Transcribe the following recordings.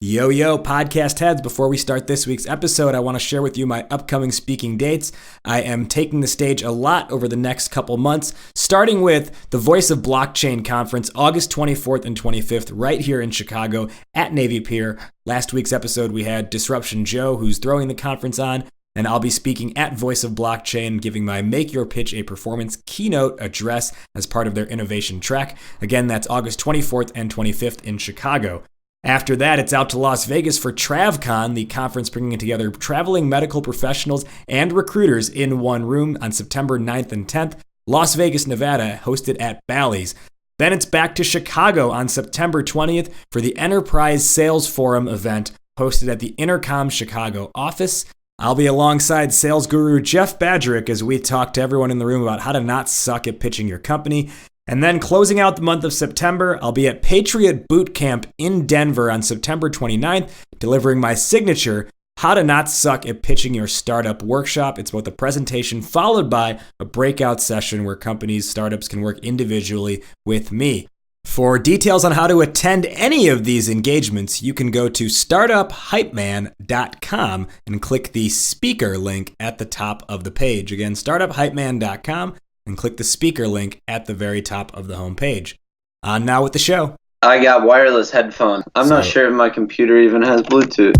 Yo, podcast heads. Before we start this week's episode, I want to share with you my upcoming speaking dates. I am taking the stage a lot over the next couple months, starting with the Voice of Blockchain Conference, August 24th and 25th, right here in Chicago at Navy Pier. Last week's episode, we had Disruption Joe, who's throwing the conference on, and I'll be speaking at Voice of Blockchain, giving my Make Your Pitch a Performance keynote address as part of their innovation track. Again, that's August 24th and 25th in Chicago. After that, it's out to Las Vegas for TravCon, the conference bringing together traveling medical professionals and recruiters in one room on September 9th and 10th. Las Vegas, Nevada, hosted at Bally's. Then it's back to Chicago on September 20th for the Enterprise Sales Forum event hosted at the Intercom Chicago office. I'll be alongside sales guru Jeff Badrick as we talk to everyone in the room about how to not suck at pitching your company. And then closing out the month of September, I'll be at Patriot Boot Camp in Denver on September 29th, delivering my signature How to Not Suck at Pitching Your Startup workshop. It's both a presentation followed by a breakout session where startups can work individually with me. For details on how to attend any of these engagements, you can go to startuphypeman.com and click the speaker link at the top of the page. Again, startuphypeman.com. and click the speaker link at the very top of the homepage. On now with the show. I got wireless headphones. I'm not sure if my computer even has Bluetooth.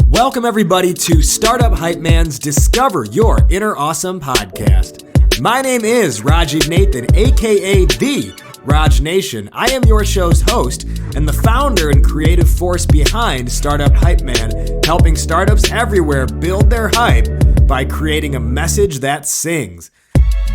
Welcome everybody to Startup Hype Man's Discover Your Inner Awesome podcast. My name is Rajiv Nathan, aka The Raj Nation. I am your show's host and the founder and creative force behind Startup Hype Man, helping startups everywhere build their hype by creating a message that sings.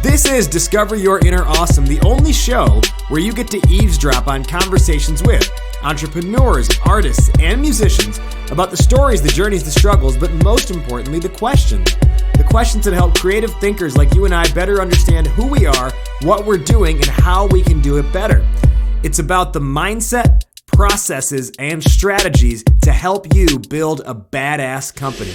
This is Discover Your Inner Awesome, the only show where you get to eavesdrop on conversations with entrepreneurs, artists, and musicians about the stories, the journeys, the struggles, but most importantly, the questions. The questions that help creative thinkers like you and I better understand who we are, what we're doing, and how we can do it better. It's about the mindset, processes, and strategies to help you build a badass company.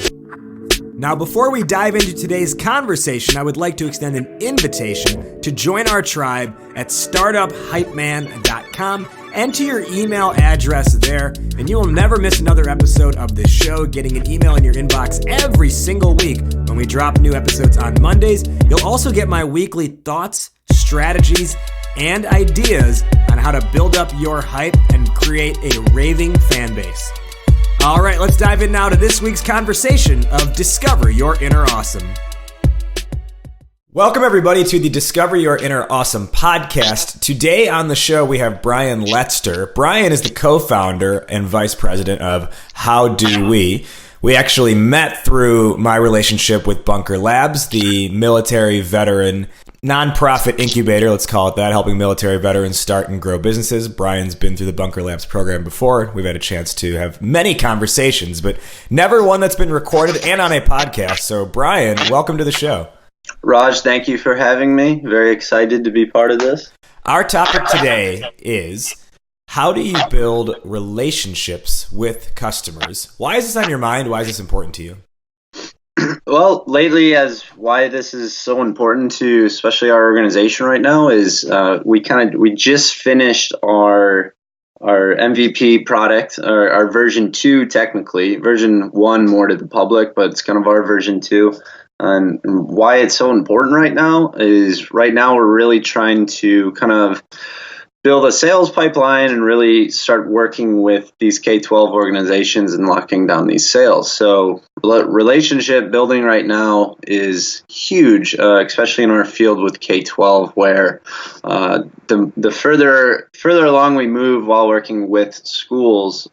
Now, before we dive into today's conversation, I would like to extend an invitation to join our tribe at startuphypeman.com. Enter your email address there, and you will never miss another episode of this show, getting an email in your inbox every single week when we drop new episodes on Mondays. You'll also get my weekly thoughts, strategies, and ideas on how to build up your hype and create a raving fan base. All right, let's dive in now to this week's conversation of Discover Your Inner Awesome. Welcome, everybody, to the Discover Your Inner Awesome podcast. Today on the show, we have Brian Letzter. Brian is the co-founder and vice president of HowDoWe. We actually met through my relationship with Bunker Labs, the military veteran nonprofit incubator, let's call it that, helping military veterans start and grow businesses. Brian's been through the Bunker Labs program before. We've had a chance to have many conversations, but never one that's been recorded and on a podcast. So, Brian, welcome to the show. Raj, thank you for having me. Very excited to be part of this. Our topic today is, how do you build relationships with customers? Why is this on your mind? Why is this important to you? Well, lately, as why this is so important to especially our organization right now is we just finished our MVP product, our version 2 technically, version 1 more to the public, but it's kind of our version 2. And why it's so important right now is right now we're really trying to kind of build a sales pipeline and really start working with these K-12 organizations and locking down these sales. So relationship building right now is huge, especially in our field with K-12, where the further along we move while working with schools,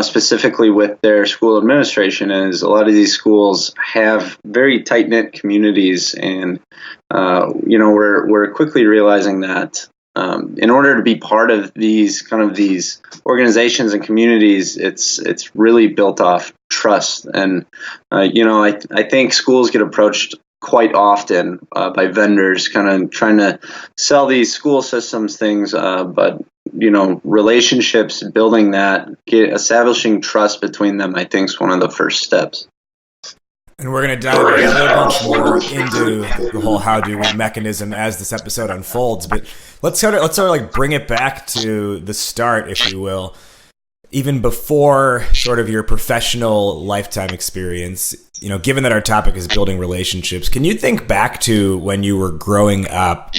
specifically with their school administration, is a lot of these schools have very tight-knit communities, and we're quickly realizing that in order to be part of these organizations and communities, it's really built off trust. And I think schools get approached quite often by vendors kind of trying to sell these school systems things, but relationships, building that, establishing trust between them, I think is one of the first steps. And we're going to dive a little bunch more into the whole how do we mechanism as this episode unfolds. But let's sort of like bring it back to the start, if you will. Even before sort of your professional lifetime experience, you know, given that our topic is building relationships, can you think back to when you were growing up?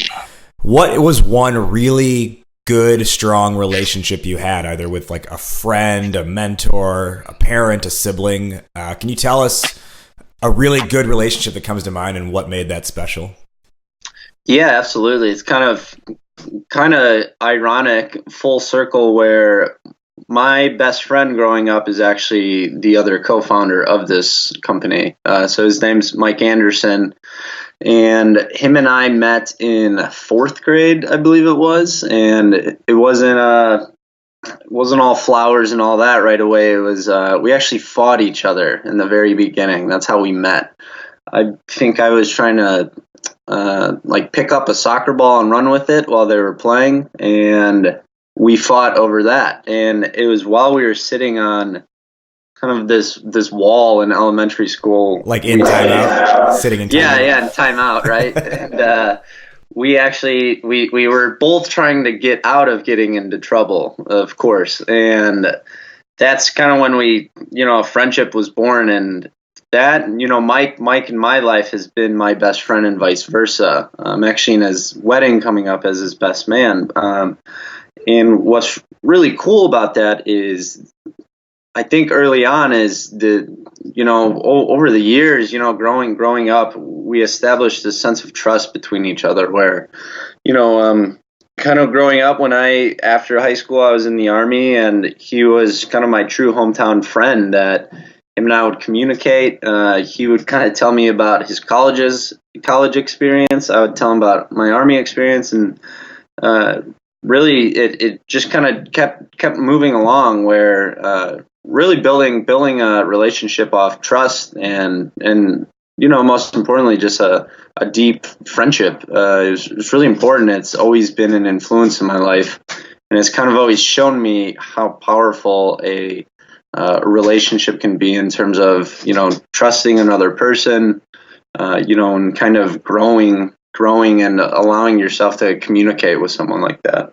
What was one really good, strong relationship you had, either with like a friend, a mentor, a parent, a sibling? Can you tell us a really good relationship that comes to mind and what made that special? Yeah, absolutely. It's kind of ironic, full circle, where my best friend growing up is actually the other co-founder of this company. So his name's Mike Anderson, and him and I met in fourth grade, I believe it was, and it wasn't all flowers and all that right away. It was we actually fought each other in the very beginning. That's how we met. I think I was trying to like pick up a soccer ball and run with it while they were playing, and we fought over that. And it was while we were sitting on kind of this wall in elementary school, like in timeout, sitting in timeout. Yeah, in timeout, right? And we were both trying to get out of getting into trouble, of course, and that's kind of when a friendship was born. And that, Mike in my life has been my best friend and vice versa. I'm actually in his wedding coming up as his best man. And what's really cool about that is, I think early on is over the years, growing up, we established a sense of trust between each other where, kind of growing up after high school, I was in the Army, and he was kind of my true hometown friend that him and I would communicate. He would kind of tell me about his college experience. I would tell him about my Army experience, and really it just kind of kept moving along where really building a relationship off trust and most importantly just a deep friendship. It's really important. It's always been an influence in my life, and it's kind of always shown me how powerful a relationship can be in terms of trusting another person, and kind of growing and allowing yourself to communicate with someone like that.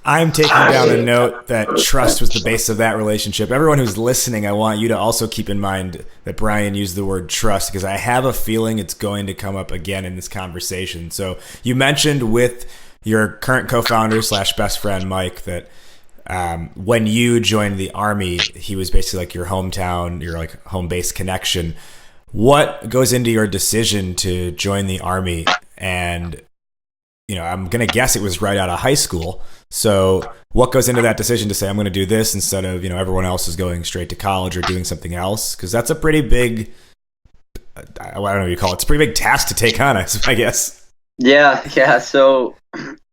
I'm taking down a note that trust was the base of that relationship. Everyone who's listening, I want you to also keep in mind that Brian used the word trust, because I have a feeling it's going to come up again in this conversation. So you mentioned with your current co-founder / best friend, Mike, that when you joined the Army, he was basically like your hometown, your like home base connection. What goes into your decision to join the Army? And I'm going to guess it was right out of high school. So what goes into that decision to say, I'm going to do this instead of, everyone else is going straight to college or doing something else? Because that's a pretty big, I don't know what you call it. It's a pretty big task to take on, I guess. Yeah. So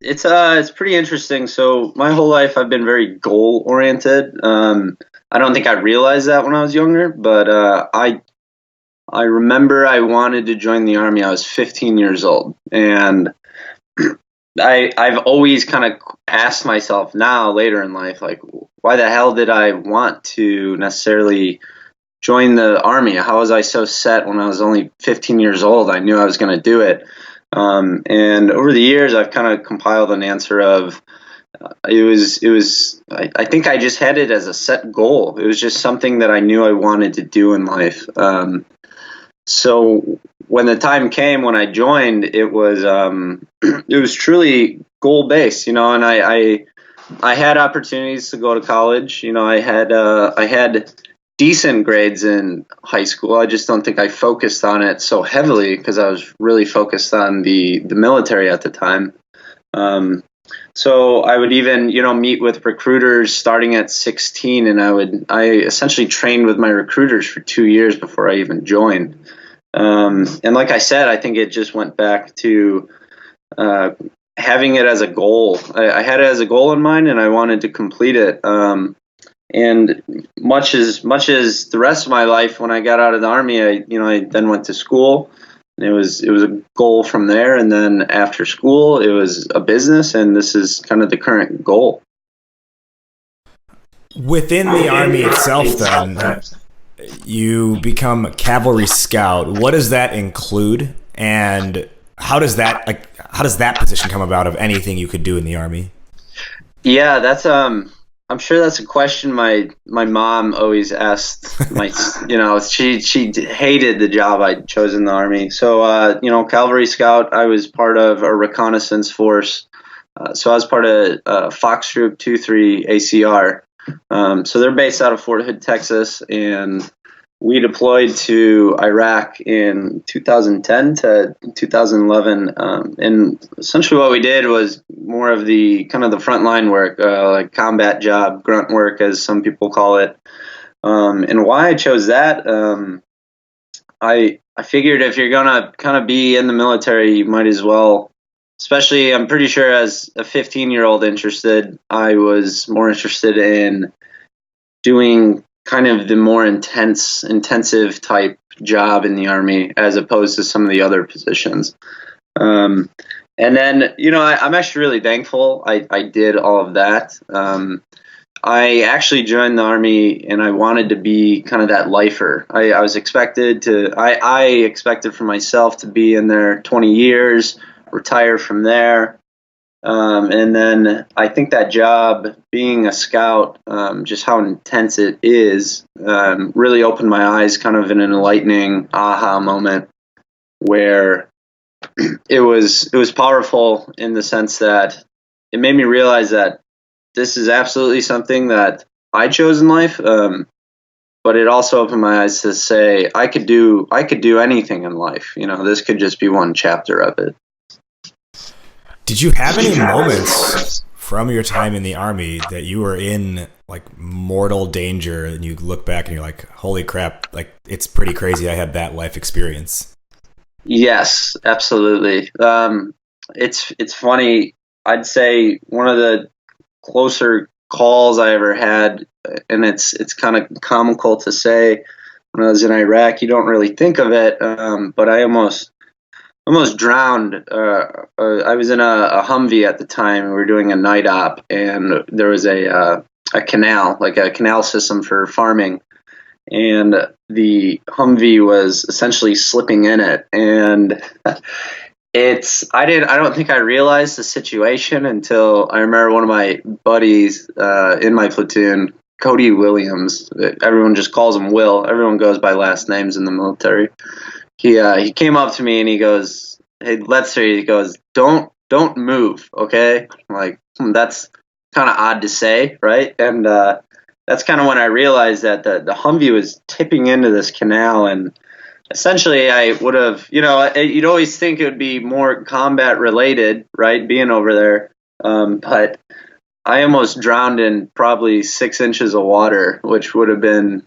it's pretty interesting. So my whole life I've been very goal oriented. I don't think I realized that when I was younger, but I remember I wanted to join the Army. I was 15 years old, and I've always kind of asked myself now later in life, like, why the hell did I want to necessarily join the Army? How was I so set when I was only 15 years old? I knew I was going to do it. And over the years, I've kind of compiled an answer of, I think I just had it as a set goal. It was just something that I knew I wanted to do in life. So when the time came when I joined, it was truly goal based, and I had opportunities to go to college. I had decent grades in high school. I just don't think I focused on it so heavily because I was really focused on the military at the time. So I would even, meet with recruiters starting at 16, and I essentially trained with my recruiters for 2 years before I even joined. And like I said, I think it just went back to having it as a goal. I had it as a goal in mind, and I wanted to complete it. And much as the rest of my life, when I got out of the Army, I then went to school. And it was a goal from there, and then after school, it was a business, and this is kind of the current goal. Within the Army itself, then, you become a Cavalry Scout. What does that include, and how does that position come about of anything you could do in the Army? Yeah, that's I'm sure that's a question my mom always asked. She hated the job I chose in the Army. So Cavalry Scout, I was part of a reconnaissance force. So I was part of Fox Troop 23 ACR. So they're based out of Fort Hood, Texas, and we deployed to Iraq in 2010 to 2011, and essentially what we did was more of the kind of the frontline work, like combat job, grunt work, as some people call it. And why I chose that, I figured if you're gonna kind of be in the military, you might as well. Especially, I'm pretty sure as a 15-year-old interested, I was more interested in doing kind of the more intensive type job in the Army as opposed to some of the other positions. And then, I'm actually really thankful I did all of that. I actually joined the Army and I wanted to be kind of that lifer. I expected for myself to be in there 20 years, retire from there. And then I think that job, being a scout, just how intense it is, really opened my eyes, kind of in an enlightening aha moment where it was powerful in the sense that it made me realize that this is absolutely something that I chose in life. But it also opened my eyes to say I could do anything in life. This could just be one chapter of it. Did you have any moments from your time in the Army that you were in like mortal danger and you look back and you're like, holy crap, like it's pretty crazy I had that life experience? Yes, absolutely. It's funny. I'd say one of the closer calls I ever had, and it's kind of comical to say, when I was in Iraq, you don't really think of it, but I almost drowned. I was in a Humvee at the time. We were doing a night op, and there was a canal, like a canal system for farming, and the Humvee was essentially slipping in it. And I don't think I realized the situation until I remember one of my buddies in my platoon, Cody Williams. Everyone just calls him Will. Everyone goes by last names in the military. He came up to me and he goes, "Hey, Letzter," he goes, don't move, okay?" I'm like, that's kind of odd to say, right? And that's kind of when I realized that the Humvee was tipping into this canal, and essentially I would have, you'd always think it would be more combat related, right, being over there, but I almost drowned in probably 6 inches of water, which would have been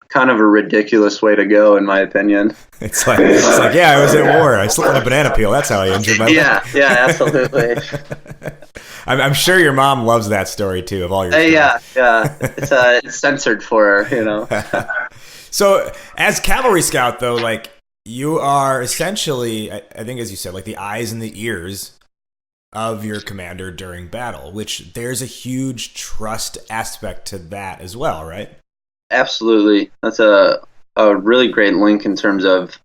kind of a ridiculous way to go, in my opinion. It's like, yeah, I was at war. I slipped on a banana peel. That's how I injured my leg. Yeah, absolutely. I'm sure your mom loves that story too, of all your stories. Yeah. It's censored for her, So, as Cavalry Scout, though, like you are essentially, I think, as you said, like the eyes and the ears of your commander during battle, which there's a huge trust aspect to that as well, right? Absolutely. That's a really great link in terms of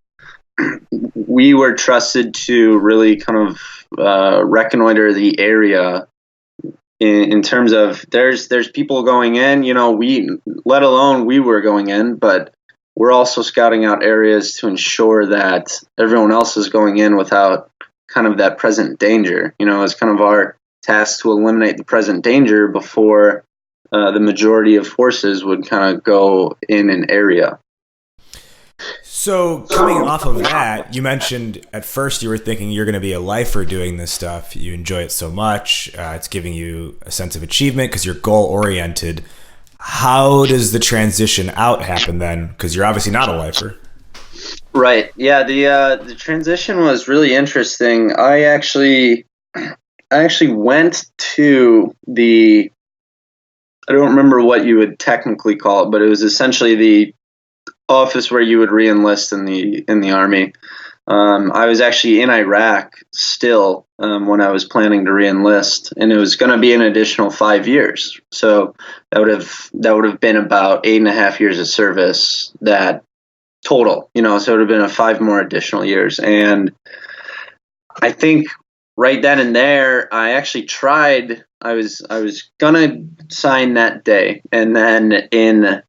we were trusted to really kind of reconnoiter the area in terms of there's people going in, let alone we were going in, but we're also scouting out areas to ensure that everyone else is going in without kind of that present danger. It's kind of our task to eliminate the present danger before the majority of forces would kind of go in an area. So coming off of that, you mentioned at first you were thinking you're going to be a lifer doing this stuff. You enjoy it so much. It's giving you a sense of achievement because you're goal-oriented. How does the transition out happen then? Because you're obviously not a lifer. Right. Yeah, the transition was really interesting. I actually went to I don't remember what you would technically call it, but it was essentially the office where you would re-enlist in the Army. I was actually in Iraq still when I was planning to reenlist, and it was going to be an additional 5 years. So that would have been about 8.5 years of service that total. So it would have been 5 more additional years. And I think right then and there, I actually tried. I was gonna sign that day, and then in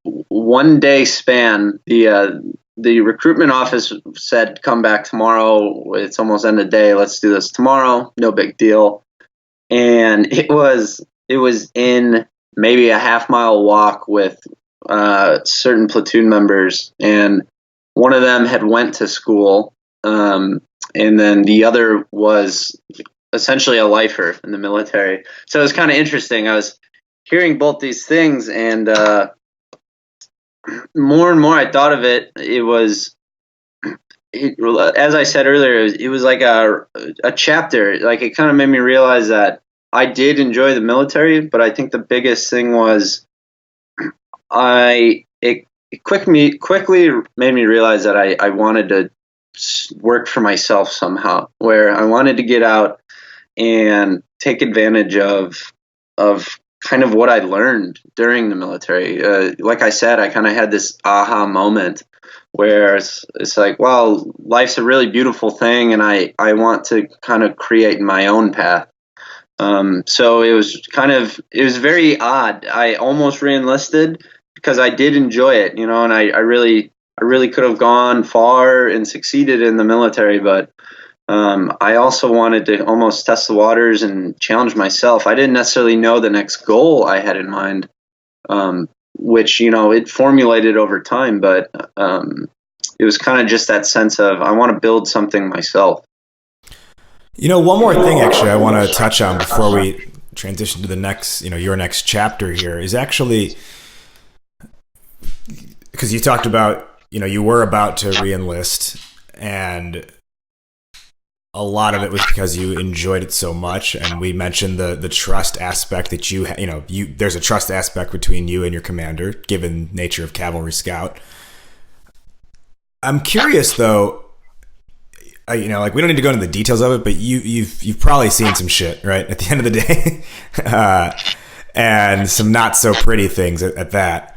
1 day span, the recruitment office said, "Come back tomorrow. It's almost end of day. Let's do this tomorrow. No big deal." And it was in maybe a half-mile walk with certain platoon members, and one of them had went to school, and then the other was essentially a lifer in the military. So it was kind of interesting. I was hearing both these things, and more and more I thought of it. As I said earlier, it was like a chapter. Like, it kind of made me realize that I did enjoy the military, but I think the biggest thing was it quickly made me realize that I wanted to work for myself somehow, where I wanted to get out and take advantage of kind of what I learned during the military. Like I said, I kind of had this aha moment where it's like, wow, life's a really beautiful thing, and I want to kind of create my own path. So it was very odd. I almost reenlisted because I did enjoy it, and I really could have gone far and succeeded in the military, but I also wanted to almost test the waters and challenge myself. I didn't necessarily know the next goal I had in mind, which, it formulated over time, but it was kind of just that sense of, I want to build something myself. One more thing actually I want to touch on before we transition to the next, your next chapter here is actually, because you talked about, you were about to reenlist, and a lot of it was because you enjoyed it so much. And we mentioned the trust aspect that there's a trust aspect between you and your commander, given nature of Cavalry Scout. I'm curious though, like, we don't need to go into the details of it, but you've probably seen some shit, right? At the end of the day, and some not so pretty things at that.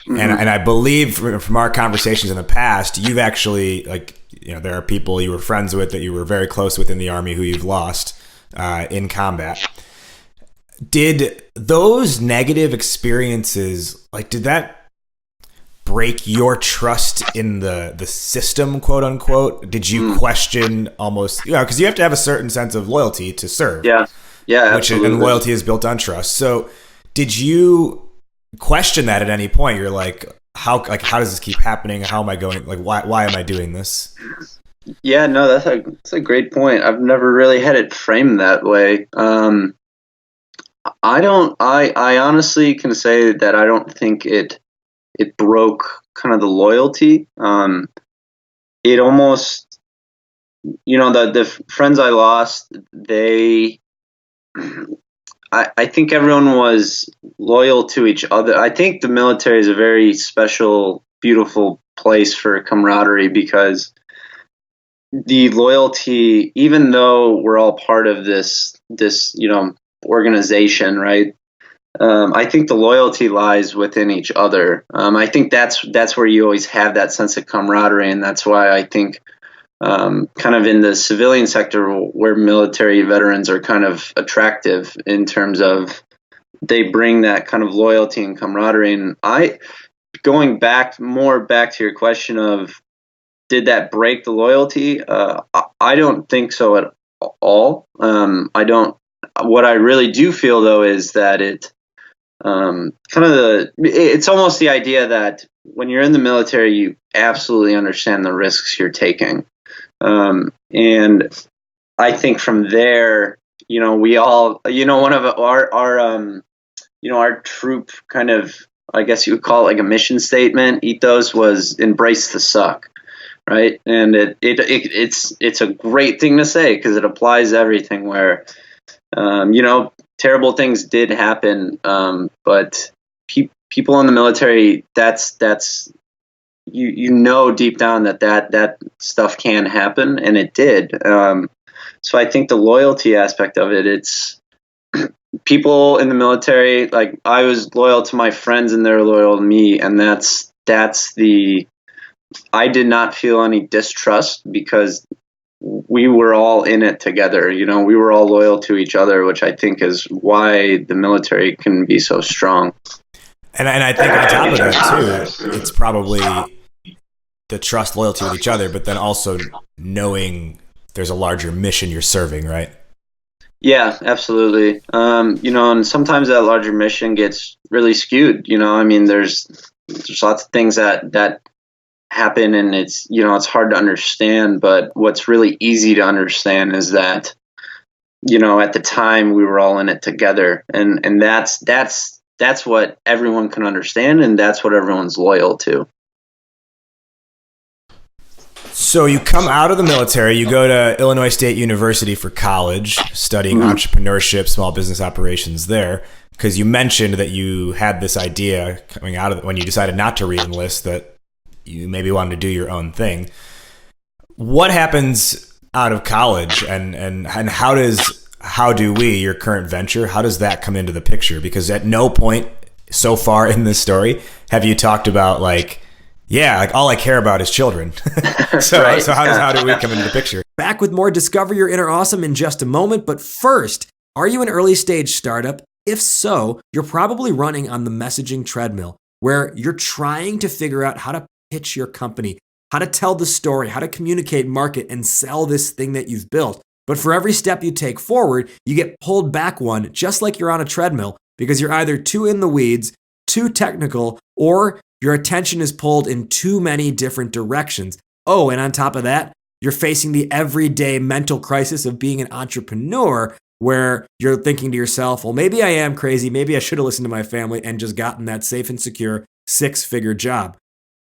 Mm-hmm. And I believe from our conversations in the past, you've actually, like, there are people you were friends with that you were very close with in the Army who you've lost in combat. Did those negative experiences, like, did that break your trust in the system, quote unquote? Did you question almost, because you have to have a certain sense of loyalty to serve. Yeah, absolutely. And loyalty is built on trust. So did you question that at any point? You're like, how does this keep happening? How am I going? Like, why am I doing this? Yeah, no, that's a great point. I've never really had it framed that way. I honestly can say that I don't think it broke kind of the loyalty. It almost, the friends I lost, I think everyone was loyal to each other. I think the military is a very special, beautiful place for camaraderie, because the loyalty, even though we're all part of this organization, right? I think the loyalty lies within each other. I think that's where you always have that sense of camaraderie, and that's why I think kind of in the civilian sector where military veterans are kind of attractive in terms of they bring that kind of loyalty and camaraderie. And going back to your question of, did that break the loyalty? I don't think so at all. What I really do feel though is that it's almost the idea that when you're in the military, you absolutely understand the risks you're taking. And I think from there, we all, one of our troop kind of, I guess you would call it like a mission statement, ethos, was embrace the suck, right? And it's a great thing to say, because it applies to everything, where, terrible things did happen, but people in the military, that's you know deep down that stuff can happen, and it did. So I think the loyalty aspect of it, it's people in the military, like I was loyal to my friends and they're loyal to me, and I did not feel any distrust because we were all in it together. We were all loyal to each other, which I think is why the military can be so strong. And I think on top of that too, it's probably the trust, loyalty with each other, but then also knowing there's a larger mission you're serving, right? Yeah, absolutely. And sometimes that larger mission gets really skewed. I mean, there's lots of things that happen, and it's hard to understand. But what's really easy to understand is that at the time we were all in it together, and that's what everyone can understand, and that's what everyone's loyal to. So you come out of the military, you go to Illinois State University for college, studying entrepreneurship, small business operations there, because you mentioned that you had this idea coming out of when you decided not to re-enlist that you maybe wanted to do your own thing. What happens out of college, and how does HowDoWe, your current venture, how does that come into the picture? Because at no point so far in this story have you talked about all I care about is children. So how does HowDoWe come into the picture? Back with more Discover Your Inner Awesome in just a moment. But first, are you an early stage startup? If so, you're probably running on the messaging treadmill where you're trying to figure out how to pitch your company, how to tell the story, how to communicate, market, and sell this thing that you've built. But for every step you take forward, you get pulled back one, just like you're on a treadmill, because you're either too in the weeds, too technical, or your attention is pulled in too many different directions. Oh, and on top of that, you're facing the everyday mental crisis of being an entrepreneur where you're thinking to yourself, well, maybe I am crazy. Maybe I should have listened to my family and just gotten that safe and secure 6-figure job.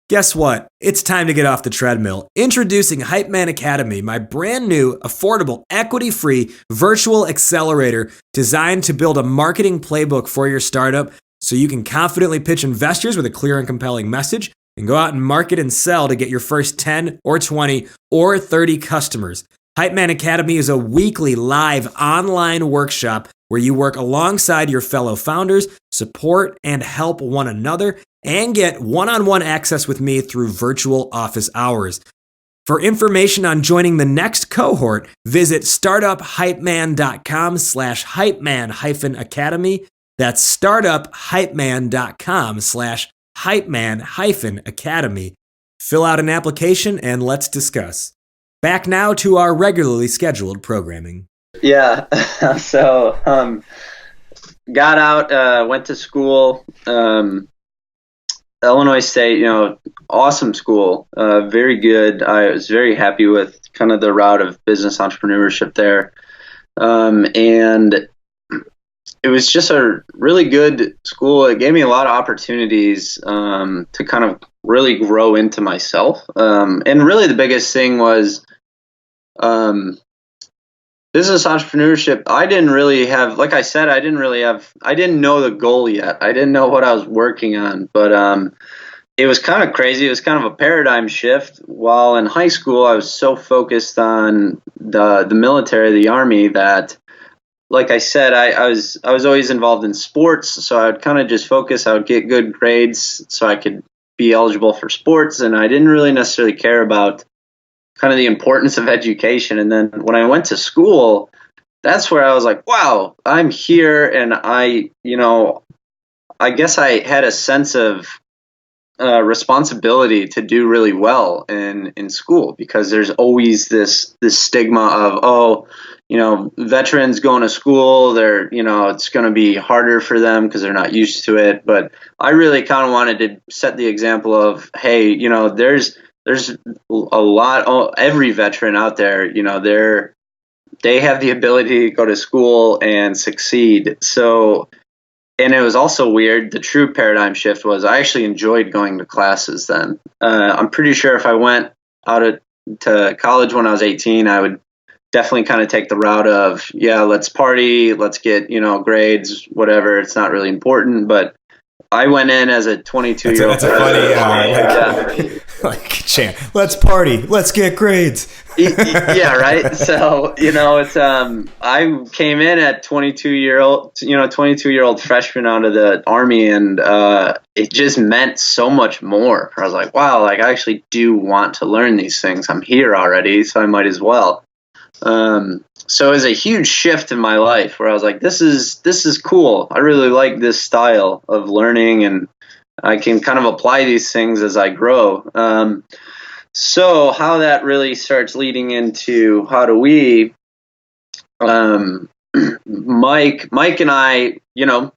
Guess what? It's time to get off the treadmill. Introducing Hype Man Academy, my brand new, affordable, equity-free virtual accelerator designed to build a marketing playbook for your startup so you can confidently pitch investors with a clear and compelling message and go out and market and sell to get your first 10 or 20 or 30 customers. Hype Man Academy is a weekly live online workshop where you work alongside your fellow founders, support and help one another, and get one-on-one access with me through virtual office hours. For information on joining the next cohort, visit startuphypeman.com/hypeman-academy. That's startuphypeman.com/hypeman-academy. Fill out an application and let's discuss. Back now to our regularly scheduled programming. Yeah. So, got out, went to school, Illinois State, awesome school, very good. I was very happy with kind of the route of business entrepreneurship there. And it was just a really good school. It gave me a lot of opportunities to kind of really grow into myself. And really the biggest thing was business entrepreneurship. I didn't really have, like I said, I didn't know the goal yet. I didn't know what I was working on, but it was kind of crazy. It was kind of a paradigm shift. While in high school, I was so focused on the military, the Army, that, like I said, I was always involved in sports, so I would kind of just focus. I would get good grades so I could be eligible for sports, and I didn't really necessarily care about kind of the importance of education. And then when I went to school, that's where I was like, wow, I'm here, and I guess I had a sense of responsibility to do really well in school, because there's always this stigma of, veterans going to school, they're, it's going to be harder for them because they're not used to it. But I really kind of wanted to set the example of, hey, there's a lot, every veteran out there, they have the ability to go to school and succeed. So, and it was also weird. The true paradigm shift was I actually enjoyed going to classes then. I'm pretty sure if I went out to college when I was 18, I would definitely kind of take the route of, yeah, let's party, let's get, grades, whatever. It's not really important. But I went in as a 22-year-old. That's a funny, like chant. Let's party. Let's get grades. Yeah, right. So, it's I came in at 22-year-old freshman out of the Army, and it just meant so much more. I was like, wow, like I actually do want to learn these things. I'm here already, so I might as well. So it was a huge shift in my life where I was like, this is cool. I really like this style of learning, and I can kind of apply these things as I grow. So how that really starts leading into HowDoWe, Mike and I,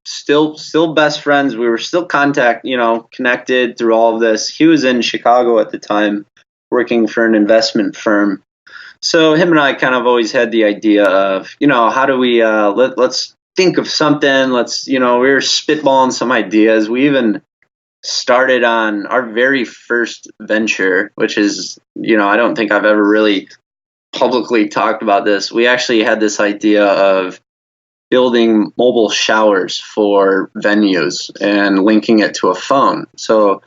still best friends. We were still connected through all of this. He was in Chicago at the time working for an investment firm. So him and I kind of always had the idea of, how do we, let's think of something. We were spitballing some ideas. We even started on our very first venture, which is, I don't think I've ever really publicly talked about this. We actually had this idea of building mobile showers for venues and linking it to a phone. So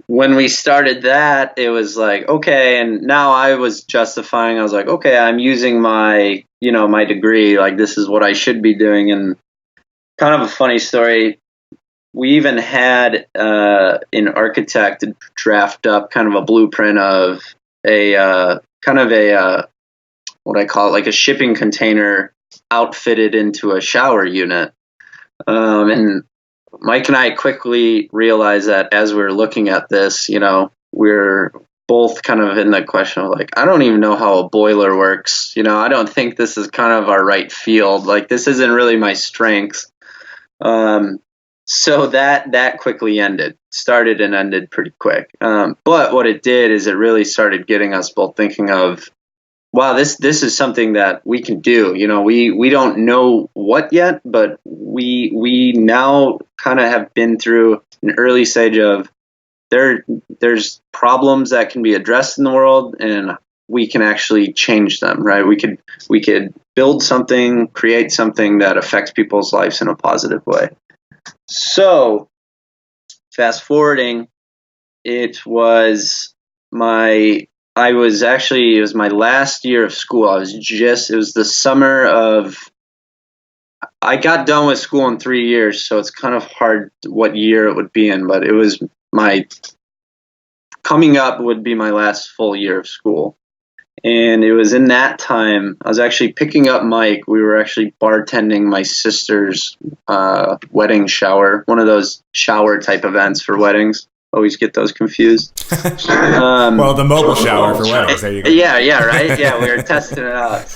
when we started that, it was like, okay, and now I was justifying, I was like, okay, I'm using my, my degree, like this is what I should be doing. And kind of a funny story, we even had an architect draft up kind of a blueprint of what I call it, like a shipping container outfitted into a shower unit. And Mike and I quickly realized that as we were looking at this, we're both kind of in the question of like, I don't even know how a boiler works. I don't think this is kind of our right field. Like, this isn't really my strength. So that quickly started and ended pretty quick. But what it did is it really started getting us both thinking of, wow, this is something that we can do. We don't know what yet, but we now kind of have been through an early stage of there's problems that can be addressed in the world, and we can actually change them, right? We could build something, create something that affects people's lives in a positive way. So fast forwarding, it was my last year of school. It was the summer of, I got done with school in 3 years, so it's kind of hard what year it would be in, but it was coming up would be my last full year of school. And it was in that time, I was actually picking up Mike. We were actually bartending my sister's wedding shower, one of those shower type events for weddings. Always get those confused. Well, the mobile shower for weddings. There you go. Yeah, right. Yeah, we were testing it out.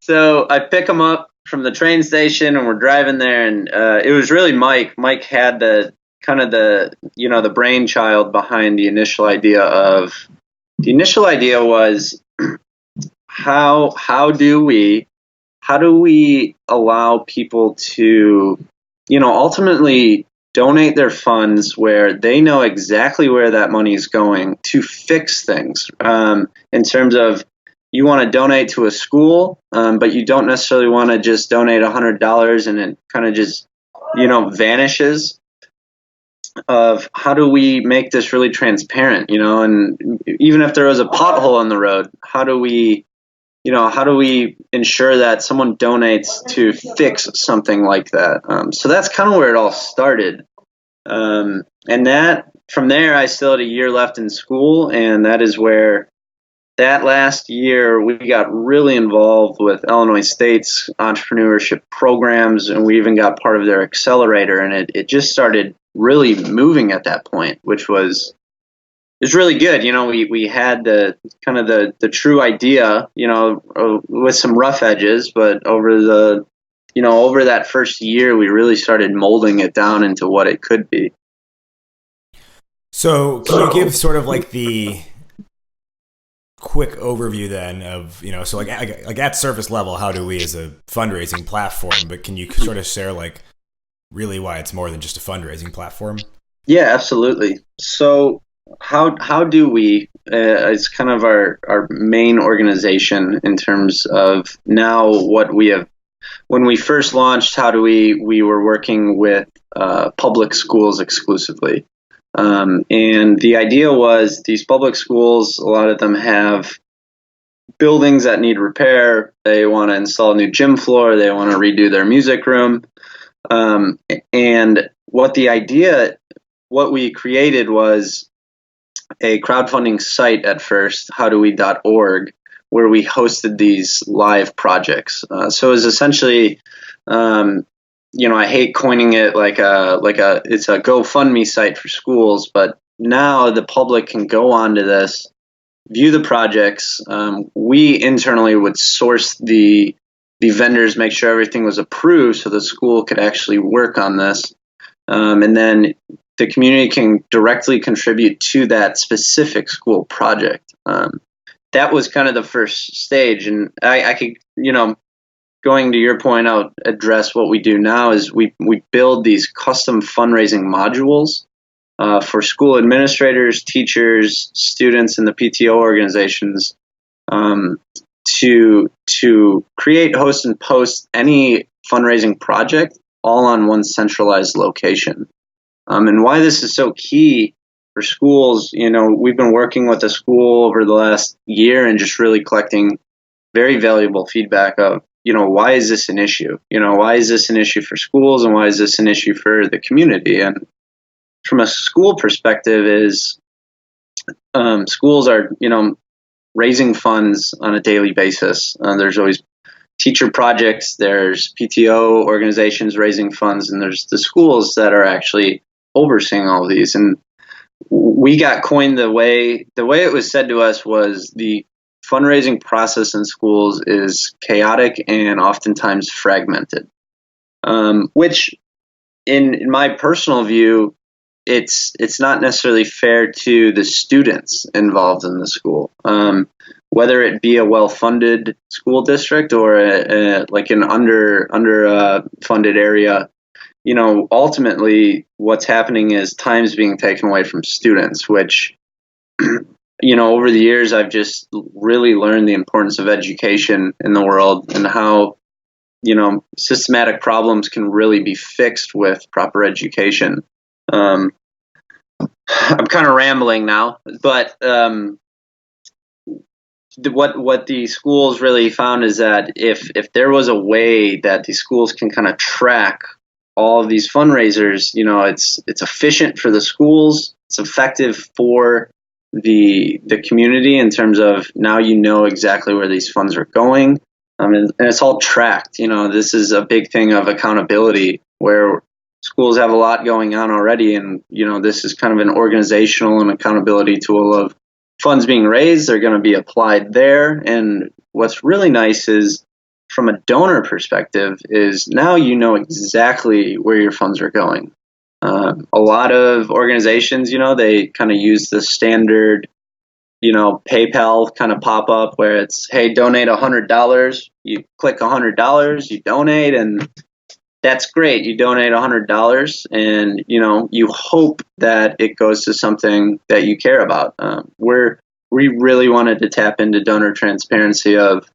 So I pick him up from the train station, and we're driving there, and it was really Mike. Mike had the brainchild behind the initial idea of. The initial idea was how do we allow people to, ultimately donate their funds where they know exactly where that money is going to fix things. In terms of, you want to donate to a school, but you don't necessarily want to just donate $100 and it kind of just, vanishes. Of how do we make this really transparent, and even if there was a pothole on the road, how do we ensure that someone donates to fix something like that? So that's kind of where it all started. And that from there, I still had a year left in school, and that is where that last year we got really involved with Illinois State's entrepreneurship programs, and we even got part of their accelerator, and it just started really moving at that point, which was really good. We had the kind of the true idea, with some rough edges, but over that first year, we really started molding it down into what it could be. So can you give sort of like the quick overview then of, so like at surface level, HowDoWe is a fundraising platform, but can you sort of share like really why it's more than just a fundraising platform? Yeah, absolutely. So HowDoWe is kind of our main organization in terms of now what we have when we first launched HowDoWe, we were working with public schools exclusively. And the idea was these public schools, a lot of them have buildings that need repair. They want to install a new gym floor. They want to redo their music room. And what we created was a crowdfunding site at first, howdowe.org, where we hosted these live projects. So it was essentially, I hate coining it it's a GoFundMe site for schools, but now the public can go onto this, view the projects. We internally would source the vendors, make sure everything was approved so the school could actually work on this. And then the community can directly contribute to that specific school project. That was kind of the first stage. And I could, going to your point, I'll address what we do now is we build these custom fundraising modules for school administrators, teachers, students, and the PTO organizations to create, host, and post any fundraising project all on one centralized location. And why this is so key for schools, we've been working with a school over the last year and just really collecting very valuable feedback of, why is this an issue? Why is this an issue for schools and why is this an issue for the community? And from a school perspective is schools are, raising funds on a daily basis. There's always teacher projects, there's PTO organizations raising funds, and there's the schools that are actually overseeing all of these. And we got coined the way it was said to us was the fundraising process in schools is chaotic and oftentimes fragmented, which in my personal view, it's not necessarily fair to the students involved in the school, whether it be a well-funded school district or like an under funded area. Ultimately what's happening is time's being taken away from students, which, over the years, I've just really learned the importance of education in the world and how, systematic problems can really be fixed with proper education. I'm kind of rambling now, but what the schools really found is that if there was a way that the schools can kind of track all of these fundraisers, it's efficient for the schools, it's effective for the community in terms of now exactly where these funds are going, and it's all tracked. This is a big thing of accountability where schools have a lot going on already, and this is kind of an organizational and accountability tool of funds being raised. They're going to be applied there, and what's really nice is from a donor perspective is now exactly where your funds are going. A lot of organizations, they kind of use the standard, PayPal kind of pop up where it's, hey, donate $100. You click $100, you donate, and that's great. You donate $100, and you hope that it goes to something that you care about. We really wanted to tap into donor transparency of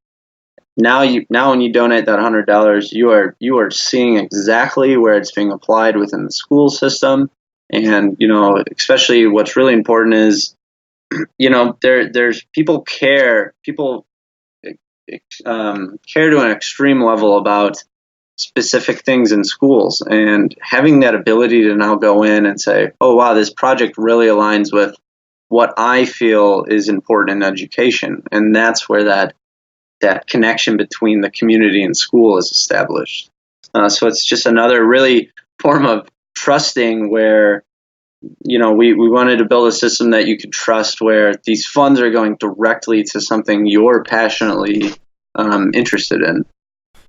now when you donate that $100, you are seeing exactly where it's being applied within the school system, and especially what's really important is there's people care to an extreme level about specific things in schools, and having that ability to now go in and say, oh wow, this project really aligns with what I feel is important in education, and that's where that connection between the community and school is established. So it's just another really form of trusting where we wanted to build a system that you could trust where these funds are going directly to something you're passionately interested in.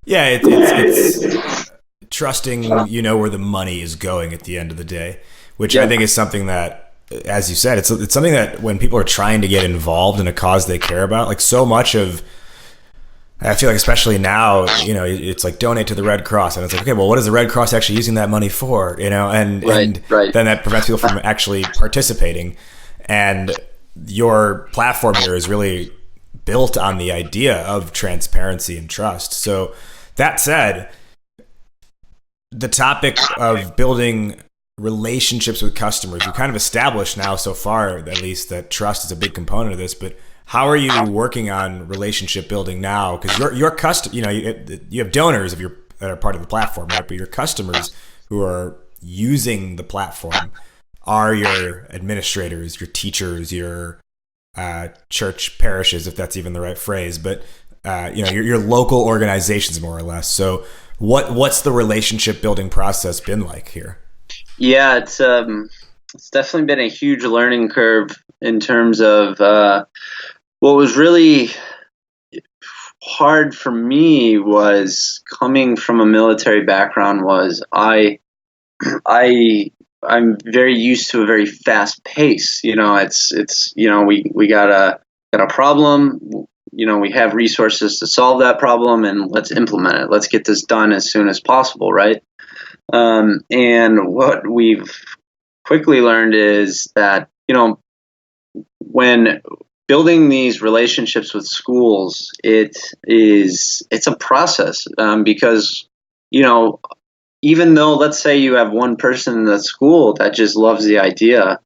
Yeah, it's trusting, where the money is going at the end of the day, which I think is something that, as you said, it's something that when people are trying to get involved in a cause they care about, like so much of, I feel like especially now, it's like donate to the Red Cross, and it's like, okay, well, what is the Red Cross actually using that money for? And then that prevents people from actually participating. And your platform here is really built on the idea of transparency and trust. So That said, the topic of building relationships with customers, we've kind of established now so far, at least, that trust is a big component of this. But how are you working on relationship building now? Because your you have donors that are part of the platform, right? But your customers who are using the platform are your administrators, your teachers, your church parishes, if that's even the right phrase. But your local organizations, more or less. So what's the relationship building process been like here? Yeah, it's definitely been a huge learning curve in terms of what was really hard for me was coming from a military background. I'm very used to a very fast pace. We got a problem. We have resources to solve that problem, and let's implement it. Let's get this done as soon as possible, right? And what we've quickly learned is that, when building these relationships with schools, it's a process, because, even though, let's say you have one person in the school that just loves the idea,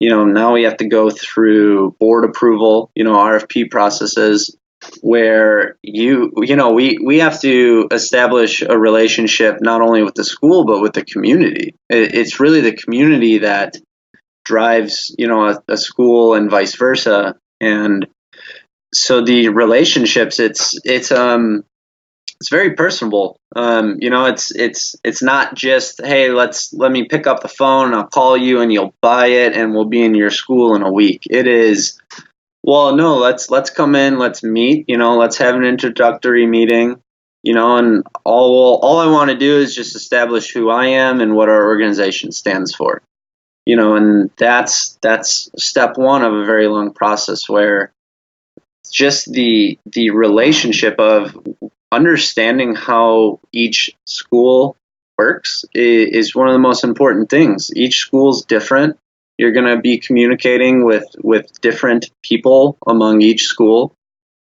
now we have to go through board approval, RFP processes, where we have to establish a relationship not only with the school but with the community. It's really the community that drives a school and vice versa. And so the relationships, it's very personable. It's not just, hey, let me pick up the phone and I'll call you and you'll buy it and we'll be in your school in a week. It is, well, no, let's come in, let's meet, let's have an introductory meeting, and all I want to do is just establish who I am and what our organization stands for, and that's step one of a very long process, where just the relationship of understanding how each school works is one of the most important things. Each school's different. You're going to be communicating with different people among each school,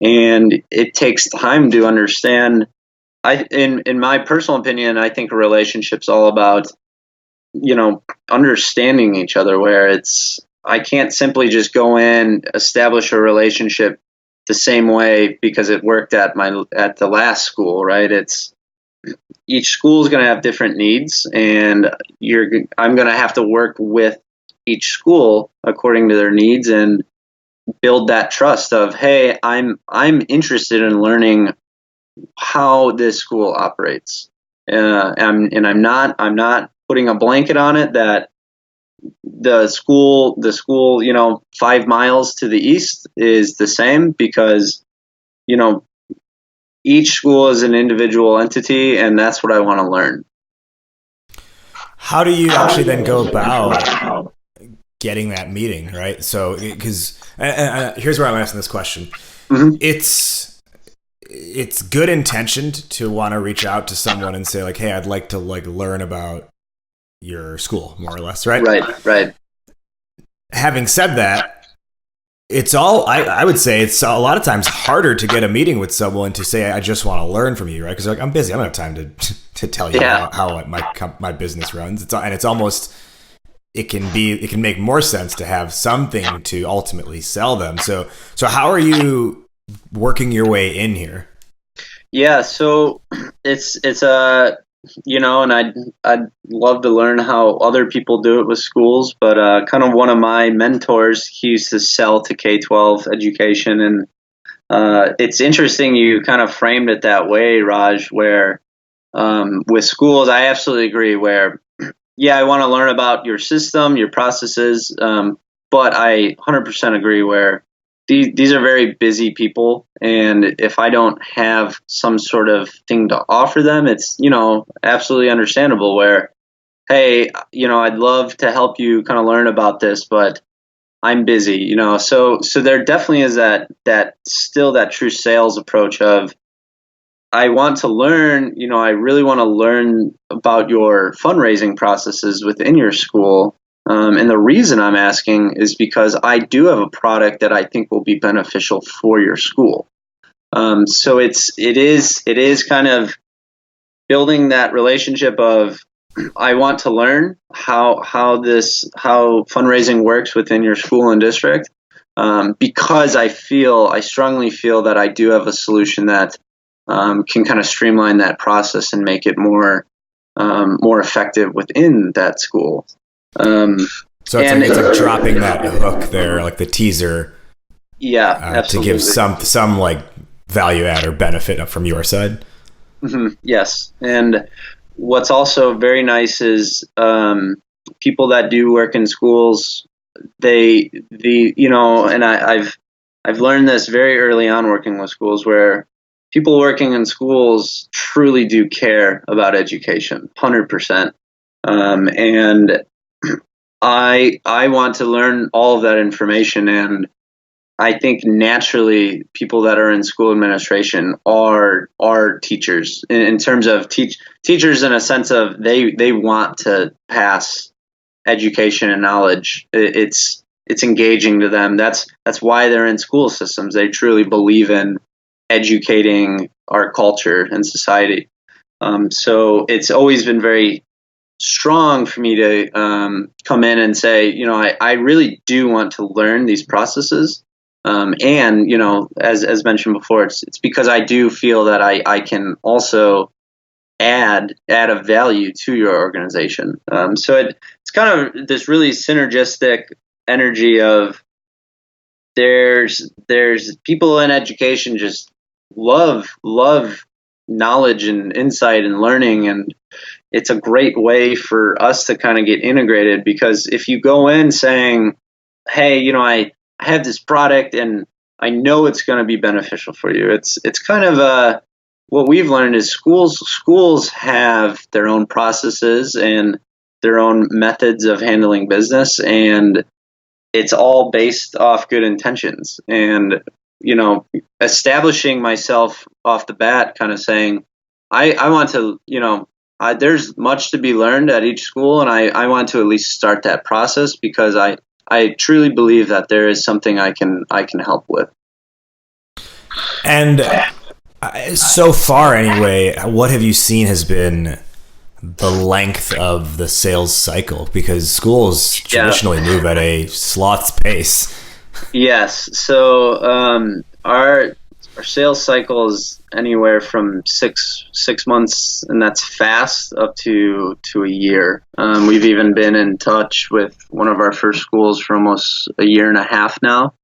and it takes time to understand. In my personal opinion, I think a relationship's all about, understanding each other, where I can't simply just go in, establish a relationship the same way because it worked at the last school, right? Each school is going to have different needs, and I'm going to have to work with each school according to their needs and build that trust of, hey, I'm interested in learning how this school operates, and I'm not putting a blanket on it that the school 5 miles to the east is the same, because each school is an individual entity, and that's what I want to learn. How do you actually then go about getting that meeting, right? So, because here's where I'm asking this question. Mm-hmm. It's good intentioned to want to reach out to someone and say, like, hey, I'd like to learn about your school, more or less, right? Right. Having said that, it's all, I would say it's a lot of times harder to get a meeting with someone to say, I just want to learn from you, right? Because like, I'm busy. I don't have time to tell you how my business runs. It's almost, it can make more sense to have something to ultimately sell them. So how are you working your way in here? Yeah, so it's and I'd love to learn how other people do it with schools, but kind of one of my mentors, he used to sell to K-12 education, and it's interesting you kind of framed it that way, Raj, where with schools, I absolutely agree, where I want to learn about your system, your processes, but I 100% agree where these are very busy people, and if I don't have some sort of thing to offer them, it's absolutely understandable where, hey, I'd love to help you kind of learn about this, but I'm busy, so there definitely is that still that true sales approach of, I want to learn, I really want to learn about your fundraising processes within your school. And the reason I'm asking is because I do have a product that I think will be beneficial for your school. So it is kind of building that relationship of, I want to learn how fundraising works within your school and district, because I strongly feel that I do have a solution that can kind of streamline that process and make it more effective within that school. So it's like dropping that hook there, like the teaser. Yeah, absolutely. To give some like value add or benefit from your side. Mm-hmm. Yes, and what's also very nice is people that do work in schools. And I've learned this very early on working with schools, where people working in schools truly do care about education, 100%. And I want to learn all of that information, and I think naturally people that are in school administration are teachers in terms of teachers, in a sense of they want to pass education and knowledge. It's engaging to them. That's why they're in school systems. They truly believe in educating our culture and society. So it's always been very strong for me to come in and say, I really do want to learn these processes. And as mentioned before, it's because I do feel that I can also add a value to your organization. So it's kind of this really synergistic energy of there's people in education just love knowledge and insight and learning, and it's a great way for us to kind of get integrated, because if you go in saying, hey, I have this product and I know it's going to be beneficial for you. It's kind of what we've learned is schools have their own processes and their own methods of handling business, and it's all based off good intentions. And establishing myself off the bat, kind of saying, I want to, there's much to be learned at each school, and I want to at least start that process, because I truly believe that there is something I can help with. And so far, anyway, what have you seen has been the length of the sales cycle? Because schools traditionally move at a sloth's pace. Yes. So our sales cycle is anywhere from six months, and that's fast, up to a year. We've even been in touch with one of our first schools for almost a year and a half now.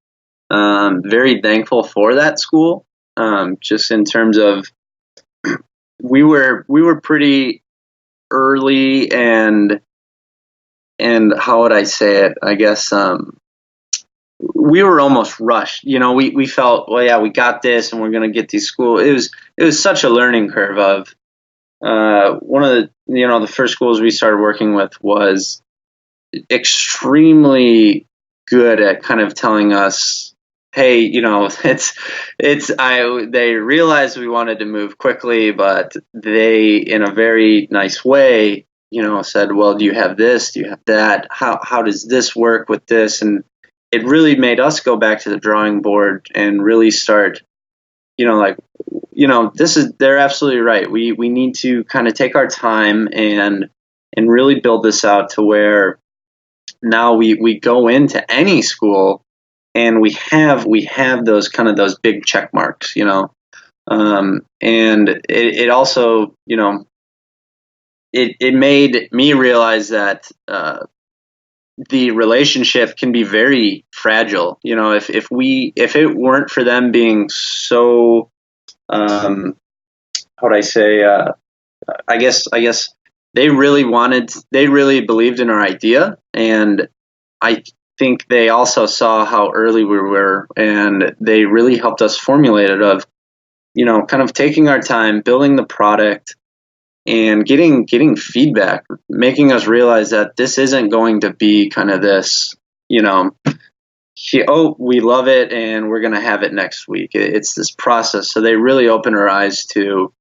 Very thankful for that school. Just in terms of we were pretty early, and how would I say it? I guess we were almost rushed. We felt, well, yeah, we got this, and we're going to get these schools. It was such a learning curve. Of one of the first schools we started working with was extremely good at kind of telling us, hey, they realized we wanted to move quickly, but they, in a very nice way, said, well, do you have this? Do you have that? How does this work with this? And it really made us go back to the drawing board and really start, they're absolutely right. We need to kind of take our time and really build this out to where now we go into any school and we have those big check marks, and it also, it made me realize that the relationship can be very fragile. If it weren't for them being so, how would I say, I guess they really believed in our idea, and I think they also saw how early we were, and they really helped us formulate it of, kind of taking our time, building the product, and getting feedback, making us realize that this isn't going to be kind of this, we love it and we're going to have it next week. It's this process. So they really opened our eyes to,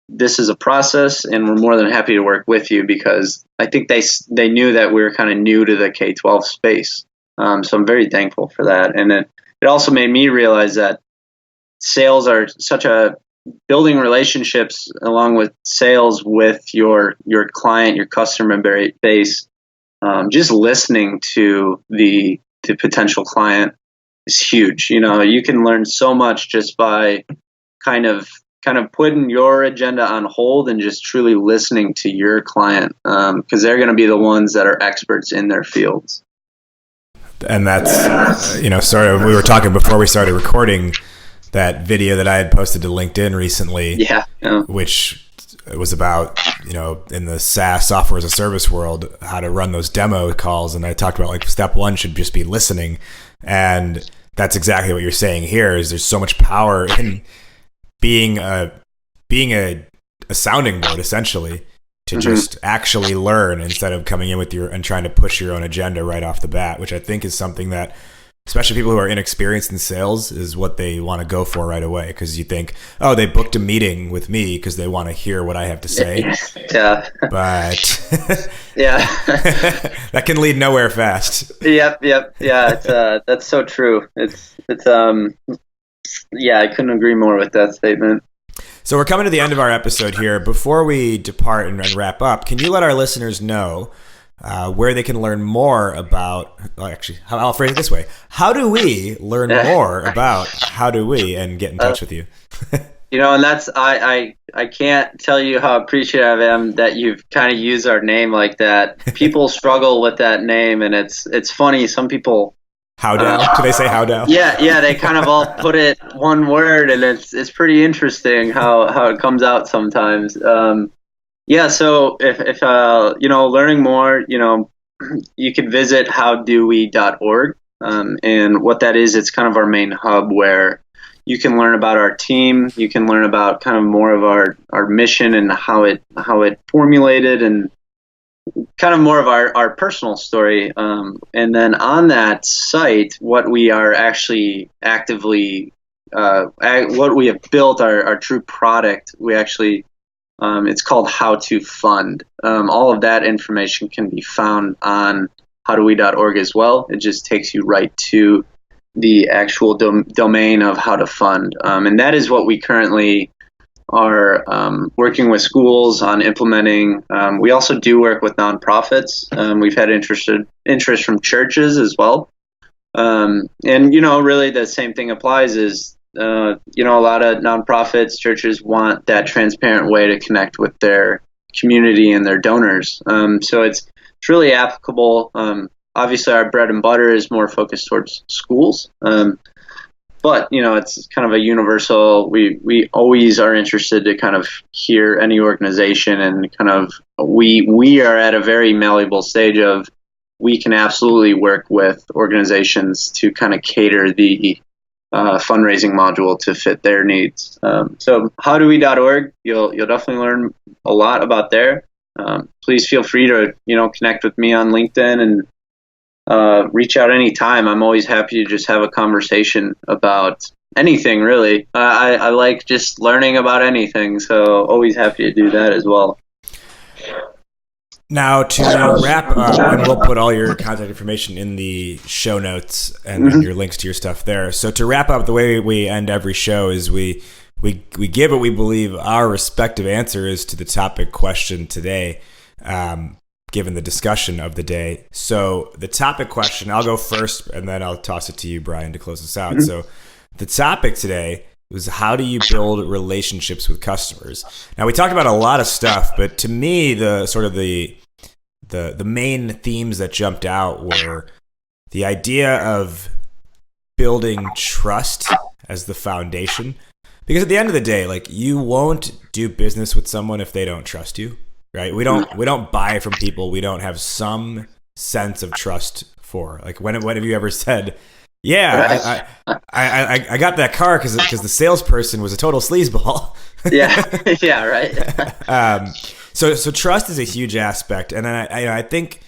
this is a process, and we're more than happy to work with you, because I think they knew that we were kind of new to the K-12 space. So I'm very thankful for that. And it also made me realize that sales are such a building relationships along with sales with your client, your customer base. Just listening to the potential client is huge. You can learn so much just by kind of putting your agenda on hold and just truly listening to your client, because they're going to be the ones that are experts in their fields. And that's, sort of, we were talking before we started recording that video that I had posted to LinkedIn recently, which was about, in the SaaS, software as a service world, how to run those demo calls. And I talked about like step one should just be listening. And that's exactly what you're saying here is there's so much power in being a sounding board, essentially, to just actually learn instead of coming in with and trying to push your own agenda right off the bat, which I think is something that, especially people who are inexperienced in sales, is what they want to go for right away. Because you think, oh, they booked a meeting with me because they want to hear what I have to say. Yeah. But yeah, that can lead nowhere fast. Yep. Yeah, that's so true. It's I couldn't agree more with that statement. So we're coming to the end of our episode here. Before we depart and wrap up, can you let our listeners know where they can learn more about, I'll phrase it this way. How do we learn more about HowDoWe and get in touch with you? And that's, I can't tell you how appreciative I am that you've kind of used our name like that. People struggle with that name, and it's funny. Some people, HowDoWe? Do they say HowDoWe? Yeah, they kind of all put it one word, and it's pretty interesting how it comes out sometimes. So if learning more, you can visit howdowe.org, and what that is, it's kind of our main hub where you can learn about our team, you can learn about kind of more of our mission and how it formulated, and kind of more of our personal story. And then on that site, what we are actually actively, what we have built, our true product, we actually, it's called How to Fund. All of that information can be found on howdowe.org as well. It just takes you right to the actual domain of how to fund. And that is what we currently are working with schools on implementing. We also do work with nonprofits. We've had interest from churches as well. And really the same thing applies is, a lot of nonprofits, churches want that transparent way to connect with their community and their donors. So it's really applicable. Obviously, our bread and butter is more focused towards schools. But, it's kind of a universal, we always are interested to kind of hear any organization, and kind of, we are at a very malleable stage of, we can absolutely work with organizations to kind of cater the fundraising module to fit their needs. So howdowe.org, you'll definitely learn a lot about there. Please feel free to, connect with me on LinkedIn and reach out anytime. I'm always happy to just have a conversation about anything, really. I like just learning about anything, so always happy to do that as well. Now, to wrap up, and we'll put all your contact information in the show notes and your links to your stuff there. So to wrap up, the way we end every show is we give what we believe our respective answer is to the topic question today, given the discussion of the day. So the topic question, I'll go first, and then I'll toss it to you, Brian, to close us out. So the topic today was, how do you build relationships with customers? Now, we talked about a lot of stuff, but to me, the sort of the main themes that jumped out were the idea of building trust as the foundation. Because at the end of the day, like, you won't do business with someone if they don't trust you, right? We don't buy from people we don't have some sense of trust for. Like, when have you ever said, yeah, I got that car because the salesperson was a total sleazeball. yeah, right. So trust is a huge aspect, and then I think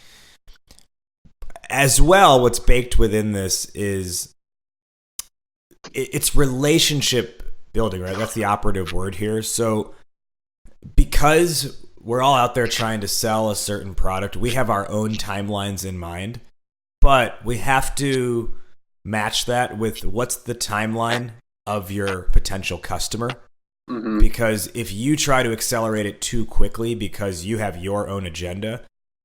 as well, what's baked within this is it's relationship building, right? That's the operative word here. So because we're all out there trying to sell a certain product, we have our own timelines in mind, but we have to match that with what's the timeline of your potential customer. Because if you try to accelerate it too quickly because you have your own agenda,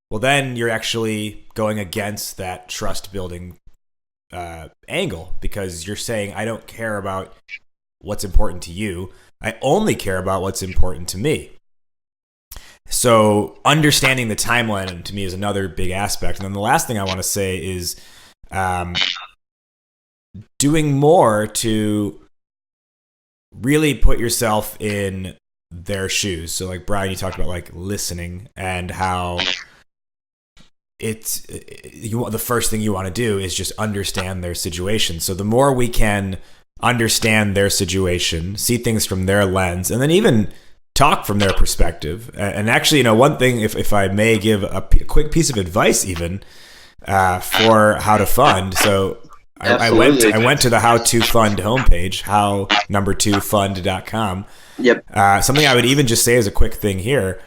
well, then you're actually going against that trust building angle, because you're saying, I don't care about what's important to you. I only care about what's important to me. So understanding the timeline to me is another big aspect. And then the last thing I want to say is doing more to really put yourself in their shoes. So like Brian, you talked about like listening and how the first thing you want to do is just understand their situation. So the more we can understand their situation, see things from their lens, and then even talk from their perspective. And actually, one thing, if I may give a quick piece of advice even for how to fund. So I went to the How to Fund homepage, how2fund.com. Yep. Something I would even just say as a quick thing here,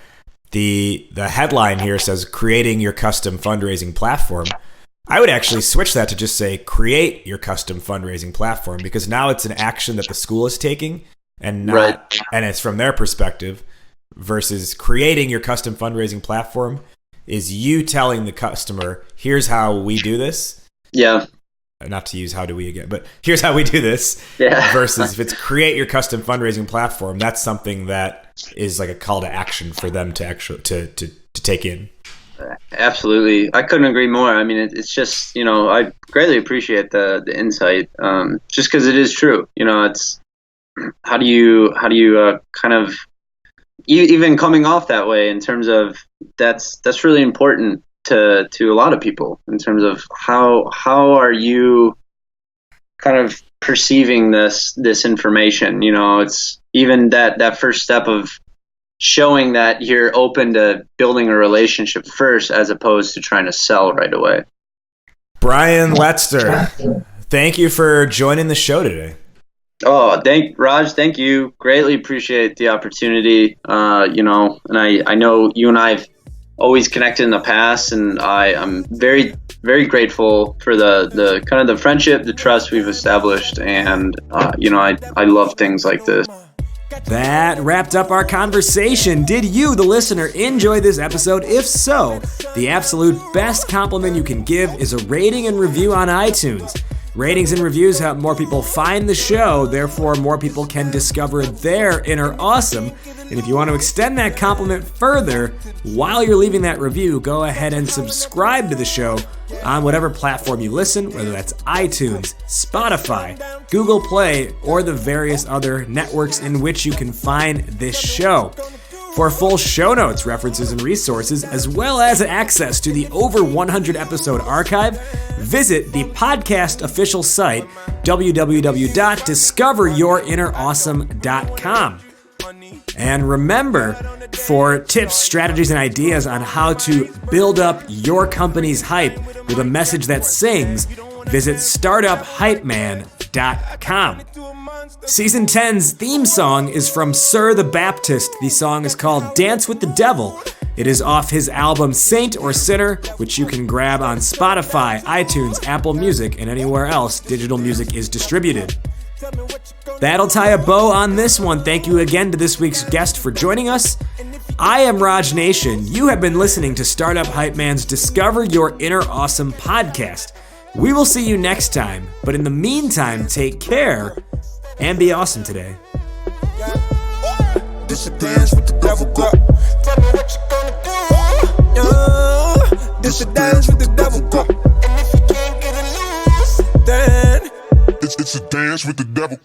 the headline here says creating your custom fundraising platform. I would actually switch that to just say create your custom fundraising platform, because now it's an action that the school is taking and and it's from their perspective, versus creating your custom fundraising platform is you telling the customer, here's how we do this. Yeah. Not to use how do we again, but here's how we do this. Yeah. Versus if it's create your custom fundraising platform, that's something that is like a call to action for them to actually to take in. Absolutely. I couldn't agree more. I mean, it's just, I greatly appreciate the insight, just because it is true. It's how do you kind of even coming off that way in terms of that's really important to a lot of people in terms of how are you kind of perceiving this information. It's even that first step of showing that you're open to building a relationship first as opposed to trying to sell right away. Brian Letzter, thank you for joining the show today. Oh, Raj, thank you. Greatly appreciate the opportunity. And I know you and I've always connected in the past, and I'm very, very grateful for the kind of the friendship, the trust we've established. And, I love things like this. That wrapped up our conversation. Did you, the listener, enjoy this episode? If so, the absolute best compliment you can give is a rating and review on iTunes. Ratings and reviews help more people find the show, therefore more people can discover their inner awesome. And if you want to extend that compliment further, while you're leaving that review, go ahead and subscribe to the show on whatever platform you listen, whether that's iTunes, Spotify, Google Play, or the various other networks in which you can find this show. For full show notes, references, and resources, as well as access to the over 100 episode archive, visit the podcast official site, www.discoveryourinnerawesome.com. And remember, for tips, strategies, and ideas on how to build up your company's hype with a message that sings, visit startuphypeman.com. Season 10's theme song is from Sir the Baptist. The song is called Dance with the Devil. It is off his album Saint or Sinner, which you can grab on Spotify, iTunes, Apple Music, and anywhere else digital music is distributed. That'll tie a bow on this one. Thank you again to this week's guest for joining us. I am Raj Nation. You have been listening to Startup Hype Man's Discover Your Inner Awesome podcast. We will see you next time, but in the meantime, take care and be awesome today. This a dance with the devil, girl. Tell me what you gonna do. This a dance with the devil, girl. And if you can't get it loose, then it's a dance with the devil.